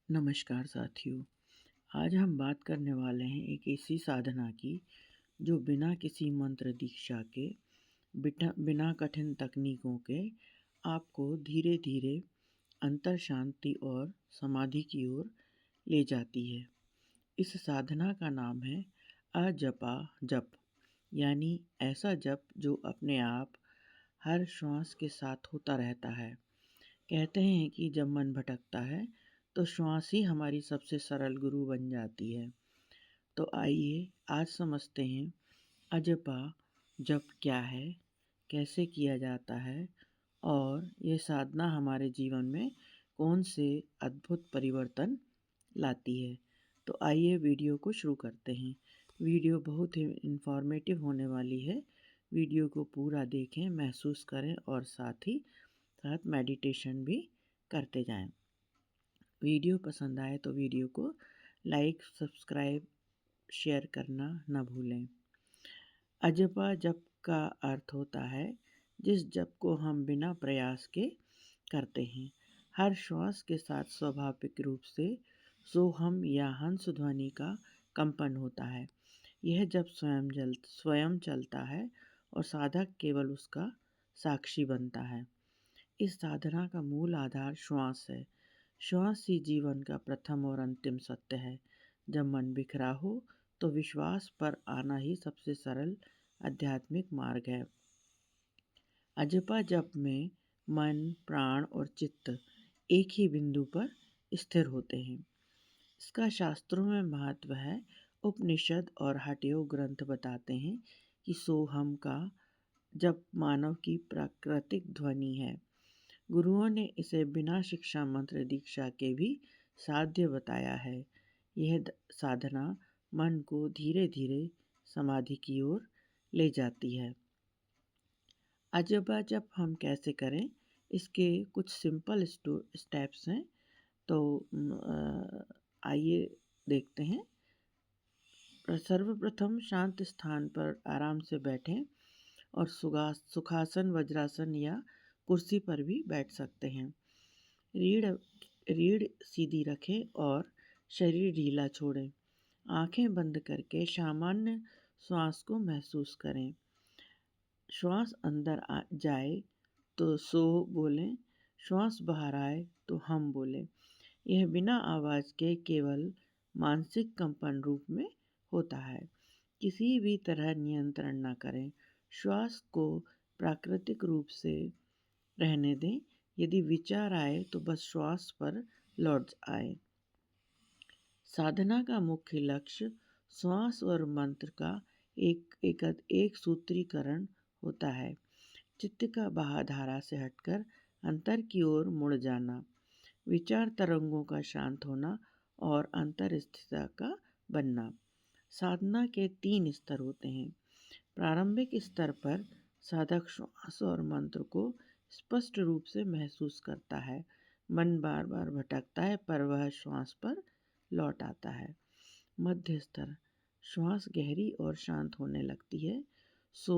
नमस्कार साथियों। आज हम बात करने वाले हैं एक ऐसी साधना की जो बिना किसी मंत्र दीक्षा के बिना कठिन तकनीकों के आपको धीरे धीरे अंतर शांति और समाधि की ओर ले जाती है। इस साधना का नाम है अजपा जप, यानी ऐसा जप जो अपने आप हर श्वास के साथ होता रहता है। कहते हैं कि जब मन भटकता है तो श्वास ही हमारी सबसे सरल गुरु बन जाती है। तो आइए आज समझते हैं अजपा जप क्या है, कैसे किया जाता है और ये साधना हमारे जीवन में कौन से अद्भुत परिवर्तन लाती है। तो आइए वीडियो को शुरू करते हैं। वीडियो बहुत ही इन्फॉर्मेटिव होने वाली है। वीडियो को पूरा देखें, महसूस करें और साथ ही साथ मेडिटेशन भी करते जाएं। वीडियो पसंद आए तो वीडियो को लाइक, सब्सक्राइब, शेयर करना न भूलें। अजपा जप का अर्थ होता है जिस जप को हम बिना प्रयास के करते हैं। हर श्वास के साथ स्वाभाविक रूप से सोहम या हंस ध्वनि का कंपन होता है। यह जप स्वयं चलता है और साधक केवल उसका साक्षी बनता है। इस साधना का मूल आधार श्वास है। श्वास ही जीवन का प्रथम और अंतिम सत्य है। जब मन बिखरा हो तो विश्वास पर आना ही सबसे सरल आध्यात्मिक मार्ग है। अजपा जप में मन, प्राण और चित्त एक ही बिंदु पर स्थिर होते हैं। इसका शास्त्रों में महत्व है। उपनिषद और हठयोग ग्रंथ बताते हैं कि सोहम का जप मानव की प्राकृतिक ध्वनि है। गुरुओं ने इसे बिना शिक्षा मंत्र दीक्षा के भी साध्य बताया है। यह साधना मन को धीरे धीरे समाधि की ओर ले जाती है। अजपा जप हम कैसे करें, इसके कुछ सिंपल स्टेप्स हैं। तो आइए देखते हैं। सर्वप्रथम शांत स्थान पर आराम से बैठें और सुखासन, वज्रासन या कुर्सी पर भी बैठ सकते हैं। रीढ़ रीढ़ सीधी रखें और शरीर ढीला छोड़ें। आंखें बंद करके सामान्य श्वास को महसूस करें। श्वास अंदर जाए तो सो बोलें, श्वास बाहर आए तो हम बोलें। यह बिना आवाज़ के केवल मानसिक कंपन रूप में होता है। किसी भी तरह नियंत्रण न करें। श्वास को प्राकृतिक रूप से रहने दें। यदि विचार आए तो बस श्वास पर लौट आए। साधना का मुख्य लक्ष्य श्वास और मंत्र का एक सूत्रीकरण होता है। चित्त का बाह्यधारा से हटकर अंतर की ओर मुड़ जाना, विचार तरंगों का शांत होना और अंतर स्थिरता का बनना। साधना के 3 स्तर होते हैं। प्रारंभिक स्तर पर साधक श्वास और मंत्र को स्पष्ट रूप से महसूस करता है। मन बार बार भटकता है पर वह श्वास पर लौट आता है। मध्य स्तर, श्वास गहरी और शांत होने लगती है। सो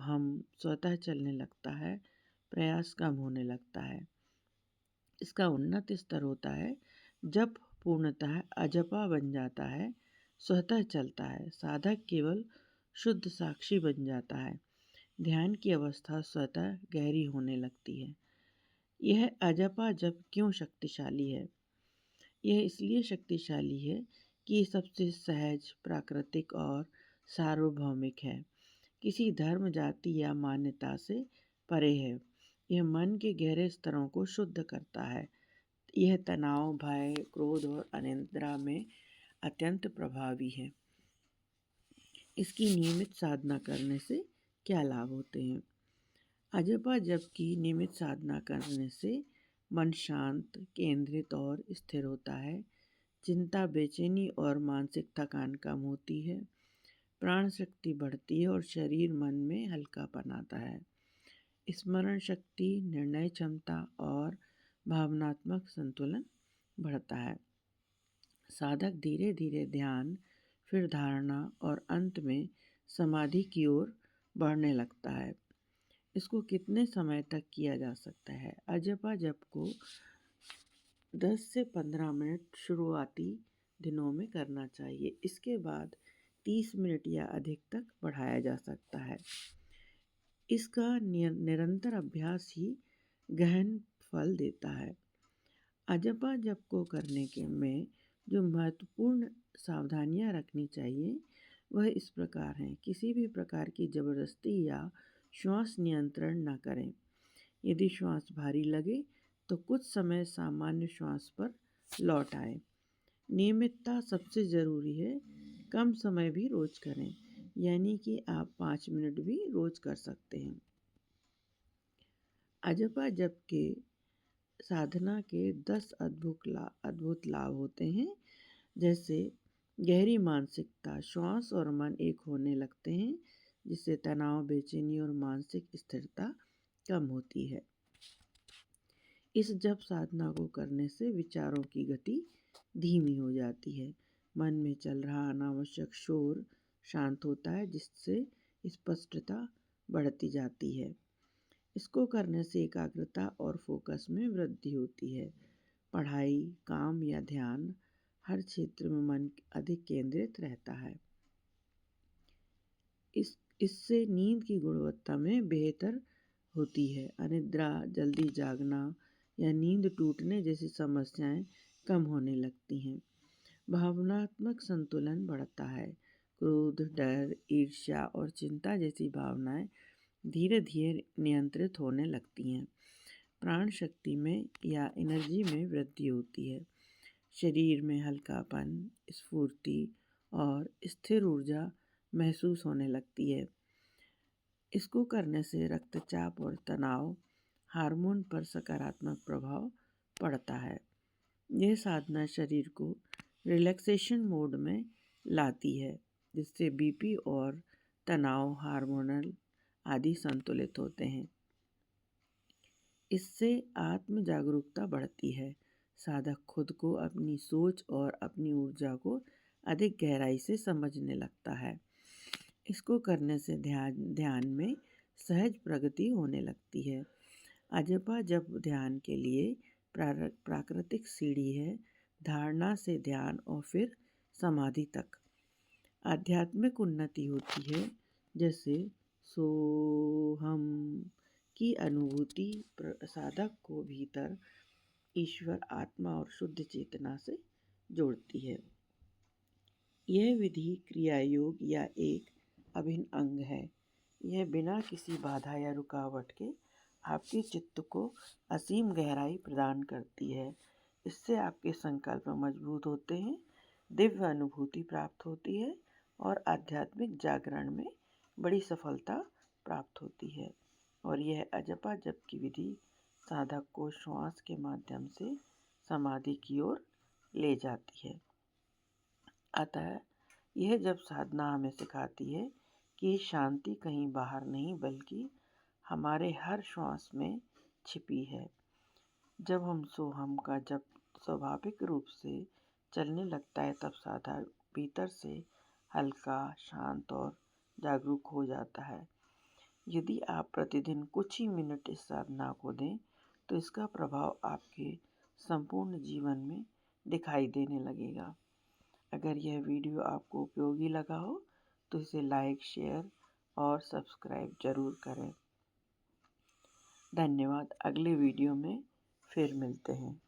हम स्वतः चलने लगता है, प्रयास कम होने लगता है। इसका उन्नत स्तर होता है जब पूर्णतः अजपा बन जाता है, स्वतः चलता है, साधक केवल शुद्ध साक्षी बन जाता है। ध्यान की अवस्था स्वतः गहरी होने लगती है। यह अजपा जप क्यों शक्तिशाली है? यह इसलिए शक्तिशाली है कि ये सबसे सहज, प्राकृतिक और सार्वभौमिक है। किसी धर्म, जाति या मान्यता से परे है। यह मन के गहरे स्तरों को शुद्ध करता है। यह तनाव, भय, क्रोध और अनिद्रा में अत्यंत प्रभावी है। इसकी नियमित साधना करने से क्या लाभ होते हैं? अजपा जप की नियमित साधना करने से मन शांत, केंद्रित और स्थिर होता है। चिंता, बेचैनी और मानसिक थकान कम होती है। प्राण शक्ति बढ़ती है और शरीर मन में हल्कापन आता है। स्मरण शक्ति, निर्णय क्षमता और भावनात्मक संतुलन बढ़ता है। साधक धीरे धीरे ध्यान, फिर धारणा और अंत में समाधि की ओर बढ़ने लगता है। इसको कितने समय तक किया जा सकता है? अजपा जप को 10 से 15 मिनट शुरुआती दिनों में करना चाहिए। इसके बाद 30 मिनट या अधिक तक बढ़ाया जा सकता है। इसका निरंतर अभ्यास ही गहन फल देता है। अजपा जप को करने के में जो महत्वपूर्ण सावधानियां रखनी चाहिए वह इस प्रकार हैं। किसी भी प्रकार की जबरदस्ती या श्वास नियंत्रण न करें। यदि श्वास भारी लगे तो कुछ समय सामान्य श्वास पर लौट आए। नियमितता सबसे ज़रूरी है। कम समय भी रोज करें, यानी कि आप 5 मिनट भी रोज कर सकते हैं। अजपा जप के साधना के 10 अद्भुत लाभ होते हैं, जैसे गहरी मानसिकता, श्वास और मन एक होने लगते हैं, जिससे तनाव, बेचैनी और मानसिक स्थिरता कम होती है। इस जप साधना को करने से विचारों की गति धीमी हो जाती है। मन में चल रहा अनावश्यक शोर शांत होता है, जिससे स्पष्टता बढ़ती जाती है। इसको करने से एकाग्रता और फोकस में वृद्धि होती है। पढ़ाई, काम या ध्यान हर क्षेत्र में मन अधिक केंद्रित रहता है। इससे नींद की गुणवत्ता में बेहतर होती है। अनिद्रा, जल्दी जागना या नींद टूटने जैसी समस्याएं कम होने लगती हैं। भावनात्मक संतुलन बढ़ता है। क्रोध, डर, ईर्ष्या और चिंता जैसी भावनाएं धीरे धीरे नियंत्रित होने लगती हैं। प्राण शक्ति में या एनर्जी में वृद्धि होती है। शरीर में हल्कापन, स्फूर्ति और स्थिर ऊर्जा महसूस होने लगती है। इसको करने से रक्तचाप और तनाव हार्मोन पर सकारात्मक प्रभाव पड़ता है। यह साधना शरीर को रिलैक्सेशन मोड में लाती है, जिससे बीपी और तनाव हार्मोनल आदि संतुलित होते हैं। इससे आत्म जागरूकता बढ़ती है। साधक खुद को, अपनी सोच और अपनी ऊर्जा को अधिक गहराई से समझने लगता है। इसको करने से ध्यान में सहज प्रगति होने लगती है। अजपा जप ध्यान के लिए प्राकृतिक सीढ़ी है। धारणा से ध्यान और फिर समाधि तक आध्यात्मिक उन्नति होती है, जैसे सोहम की अनुभूति साधक को भीतर ईश्वर, आत्मा और शुद्ध चेतना से जोड़ती है। यह विधि क्रिया योग या एक अभिन्न अंग है। यह बिना किसी बाधा या रुकावट के आपके चित्त को असीम गहराई प्रदान करती है। इससे आपके संकल्प मजबूत होते हैं, दिव्य अनुभूति प्राप्त होती है और आध्यात्मिक जागरण में बड़ी सफलता प्राप्त होती है। और यह अजपा जप की विधि साधक को श्वास के माध्यम से समाधि की ओर ले जाती है। अतः यह जप साधना हमें सिखाती है कि शांति कहीं बाहर नहीं, बल्कि हमारे हर श्वास में छिपी है। जब हम सोहम का जप स्वाभाविक रूप से चलने लगता है, तब साधक भीतर से हल्का, शांत और जागरूक हो जाता है। यदि आप प्रतिदिन कुछ ही मिनट इस साधना को दें, तो इसका प्रभाव आपके संपूर्ण जीवन में दिखाई देने लगेगा। अगर यह वीडियो आपको उपयोगी लगा हो तो इसे लाइक, शेयर और सब्सक्राइब जरूर करें। धन्यवाद। अगले वीडियो में फिर मिलते हैं।